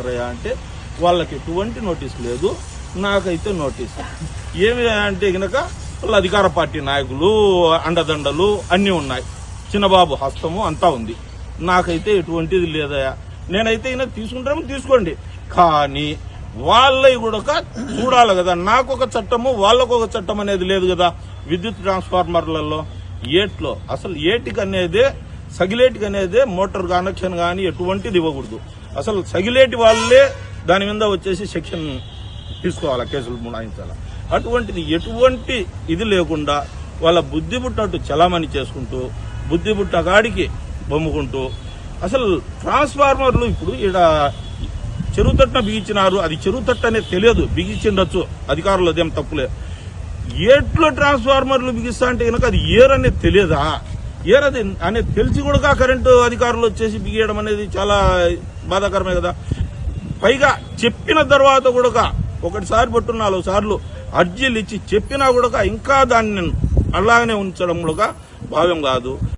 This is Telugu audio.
అంటారయ్యా అంటే వాళ్ళకి ఎటువంటి నోటీస్ లేదు, నాకైతే నోటీస్. ఏమి అంటే గనక వాళ్ళ అధికార పార్టీ నాయకులు అండదండలు అన్నీ ఉన్నాయి, చిన్నబాబు హస్తము అంతా ఉంది. నాకైతే ఎటువంటిది లేదయ్యా. నేనైతే ఈయన తీసుకుంటామో తీసుకోండి, కానీ వాళ్ళవి కూడా చూడాలి కదా. నాకు ఒక చట్టము వాళ్ళకు ఒక చట్టం అనేది లేదు కదా. విద్యుత్ ట్రాన్స్ఫార్మర్లలో ఏట్లో అసలు ఏటికి అనేదే సగిలేటికి అనేదే మోటార్ కనెక్షన్ కానీ ఎటువంటిది ఇవ్వకూడదు. అసలు సగిలేటి వాళ్ళే దాని మీద వచ్చేసి సెక్షన్ తీసుకోవాలా, కేసులు మునాయించాలా. అటువంటిది ఎటువంటి ఇది లేకుండా వాళ్ళ బుద్ధి పుట్టట్టు చలామణి చేసుకుంటూ బుద్ధి పుట్ట గాడికి బొమ్ముకుంటూ అసలు ట్రాన్స్ఫార్మర్లు ఇప్పుడు ఇక్కడ చెరువు తట్టున బిగించినారు, అది చెరువు తట్టు అనేది తెలియదు, బిగించిండొచ్చు అధికారులు, అదేం తప్పులే. ఏట్లో ట్రాన్స్ఫార్మర్లు బిగిస్తా అంటే కనుక అది ఏర్ అనేది తెలియదా? ఏర్ అది అనేది తెలిసి కూడా కరెంటు అధికారులు వచ్చేసి బిగియడం అనేది చాలా బాధాకరమే కదా. పైగా చెప్పిన తర్వాత కూడా ఒకటిసారి పట్టు 4 సార్లు అర్జీలు ఇచ్చి చెప్పినా కూడా ఇంకా దాన్ని అలాగనే ఉంచడం కూడా భావ్యం కాదు.